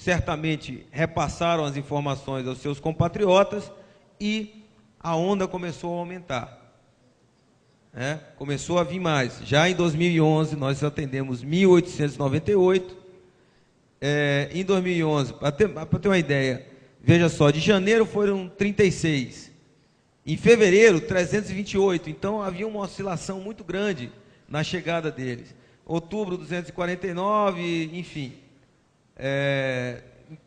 certamente repassaram as informações aos seus compatriotas e a onda começou a aumentar. Começou a vir mais. Já em 2011, nós atendemos 1.898. Em 2011, para ter uma ideia, veja só, de janeiro foram 36. Em fevereiro, 328. Então, havia uma oscilação muito grande na chegada deles. Outubro, 249, enfim.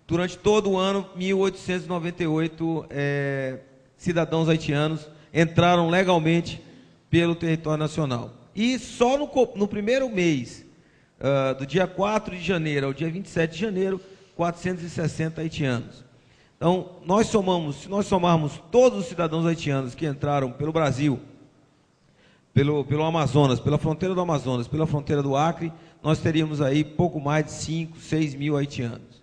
Durante todo o ano, 1.898 cidadãos haitianos entraram legalmente pelo território nacional. E só no primeiro mês, do dia 4 de janeiro ao dia 27 de janeiro, 460 haitianos. Então, se nós somarmos todos os cidadãos haitianos que entraram pelo Brasil, pelo Amazonas, pela fronteira do Amazonas, pela fronteira do Acre, nós teríamos aí pouco mais de 5, 6 mil haitianos.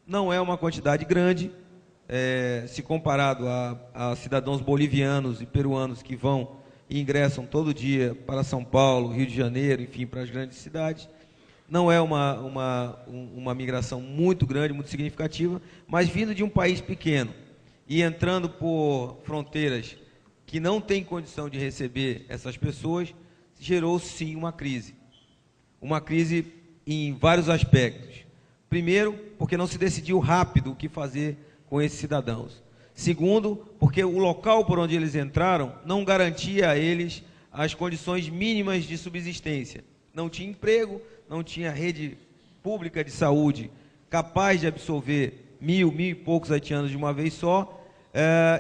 Não é uma quantidade grande, se comparado a cidadãos bolivianos e peruanos que vão e ingressam todo dia para São Paulo, Rio de Janeiro, enfim, para as grandes cidades. Não é uma migração muito grande, muito significativa, mas vindo de um país pequeno e entrando por fronteiras que não têm condição de receber essas pessoas, gerou sim uma crise. Uma crise em vários aspectos. Primeiro, porque não se decidiu rápido o que fazer com esses cidadãos. Segundo, porque o local por onde eles entraram não garantia a eles as condições mínimas de subsistência. Não tinha emprego, não tinha rede pública de saúde capaz de absorver 1.000 e poucos haitianos de uma vez só,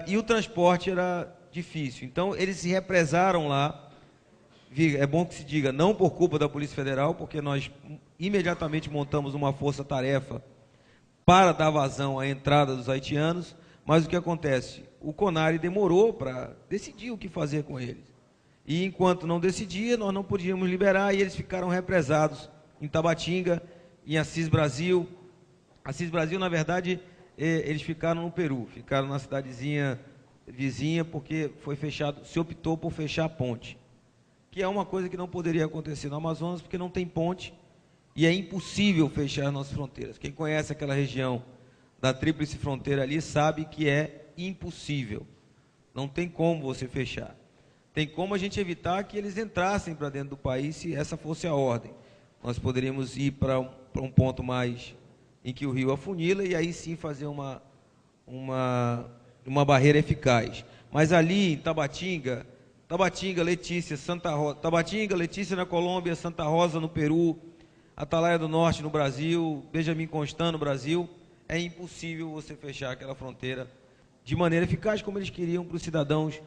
e o transporte era difícil. Então, eles se represaram lá. É bom que se diga, não por culpa da Polícia Federal, porque nós imediatamente montamos uma força-tarefa para dar vazão à entrada dos haitianos, mas o que acontece? O CONARE demorou para decidir o que fazer com eles. E enquanto não decidia, nós não podíamos liberar e eles ficaram represados em Tabatinga, em Assis Brasil. Assis Brasil, na verdade, eles ficaram no Peru, ficaram na cidadezinha vizinha, porque foi fechado, se optou por fechar a ponte, que é uma coisa que não poderia acontecer no Amazonas, porque não tem ponte e é impossível fechar nossas fronteiras. Quem conhece aquela região da tríplice fronteira ali sabe que é impossível. Não tem como você fechar. Tem como a gente evitar que eles entrassem para dentro do país se essa fosse a ordem. Nós poderíamos ir para um ponto mais em que o rio afunila e aí sim fazer uma barreira eficaz. Mas ali em Tabatinga, Letícia, Santa Rosa, Tabatinga, Letícia na Colômbia, Santa Rosa no Peru, Atalaia do Norte no Brasil, Benjamin Constant no Brasil, é impossível você fechar aquela fronteira de maneira eficaz como eles queriam para os cidadãos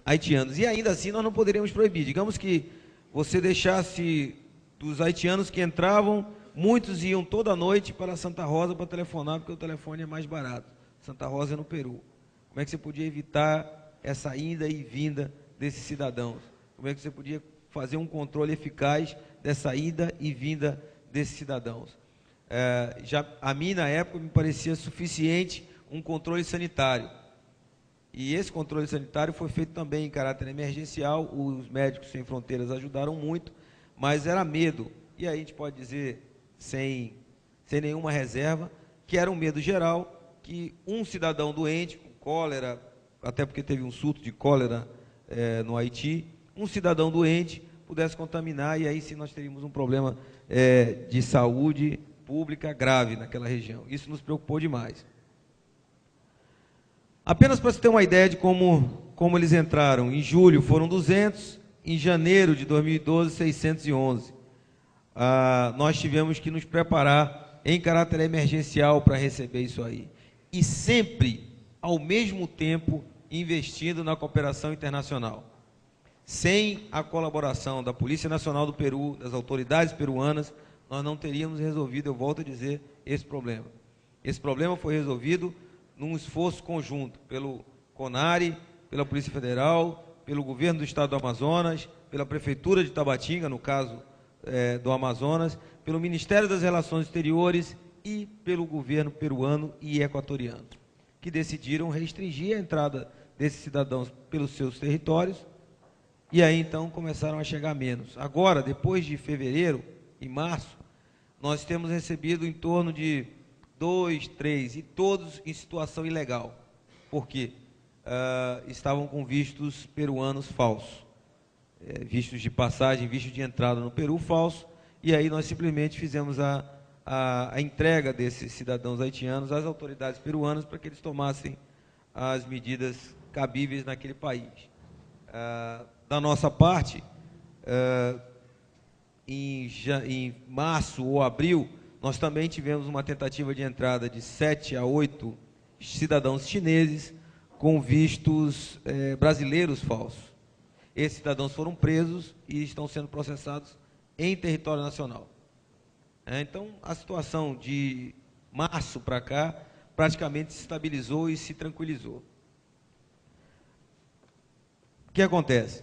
haitianos. E ainda assim nós não poderíamos proibir. Digamos que você deixasse dos haitianos que entravam, muitos iam toda noite para Santa Rosa para telefonar, porque o telefone é mais barato. Santa Rosa é no Peru. Como é que você podia evitar essa ida e vinda desses cidadãos? Como é que você podia fazer um controle eficaz dessa ida e vinda desses cidadãos? A mim, na época, me parecia suficiente um controle sanitário. E esse controle sanitário foi feito também em caráter emergencial. Os Médicos Sem Fronteiras ajudaram muito, mas era medo. E aí a gente pode dizer, sem nenhuma reserva, que era um medo geral, que um cidadão doente, com cólera, até porque teve um surto de cólera no Haiti, um cidadão doente pudesse contaminar, e aí sim nós teríamos um problema de saúde pública grave naquela região. Isso nos preocupou demais. Apenas para você ter uma ideia de como eles entraram, em julho foram 200, em janeiro de 2012, 611. Nós tivemos que nos preparar em caráter emergencial para receber isso aí. E sempre, ao mesmo tempo, investindo na cooperação internacional. Sem a colaboração da Polícia Nacional do Peru, das autoridades peruanas, nós não teríamos resolvido, eu volto a dizer, esse problema. Esse problema foi resolvido num esforço conjunto pelo CONARE, pela Polícia Federal, pelo governo do estado do Amazonas, pela Prefeitura de Tabatinga, no caso do Amazonas, pelo Ministério das Relações Exteriores e pelo governo peruano e equatoriano, que decidiram restringir a entrada desses cidadãos pelos seus territórios, e aí então começaram a chegar menos. Agora, depois de fevereiro e março, nós temos recebido em torno de 2, 3, e todos em situação ilegal. Por quê? Estavam com vistos peruanos falsos, vistos de passagem, visto de entrada no Peru falso, e aí nós simplesmente fizemos a entrega desses cidadãos haitianos às autoridades peruanas para que eles tomassem as medidas cabíveis naquele país. Da nossa parte, em março ou abril, nós também tivemos uma tentativa de entrada de 7 a 8 cidadãos chineses com vistos brasileiros falsos. Esses cidadãos foram presos e estão sendo processados em território nacional. Então, a situação de março para cá praticamente se estabilizou e se tranquilizou. O que acontece?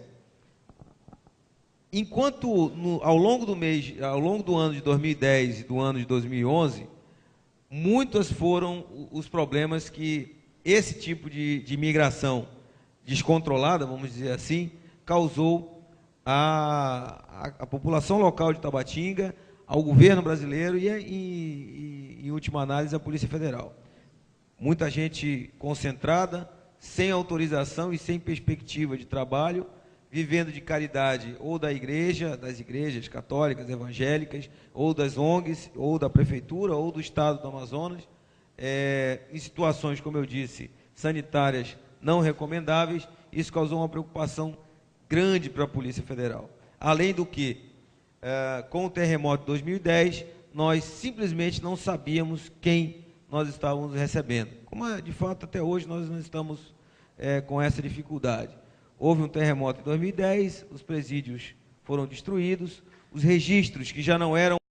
Enquanto ao longo do ano de 2010 e do ano de 2011, muitos foram os problemas que esse tipo de imigração descontrolada, vamos dizer assim, causou à população local de Tabatinga, ao governo brasileiro e, em última análise, à Polícia Federal. Muita gente concentrada, sem autorização e sem perspectiva de trabalho, vivendo de caridade ou da igreja, das igrejas católicas, evangélicas, ou das ONGs, ou da prefeitura, ou do estado do Amazonas, em situações, como eu disse, sanitárias não recomendáveis. Isso causou uma preocupação grande para a Polícia Federal. Além do que, com o terremoto de 2010, nós simplesmente não sabíamos quem nós estávamos recebendo. Como, de fato, até hoje nós não estamos com essa dificuldade. Houve um terremoto em 2010, os presídios foram destruídos, os registros que já não eram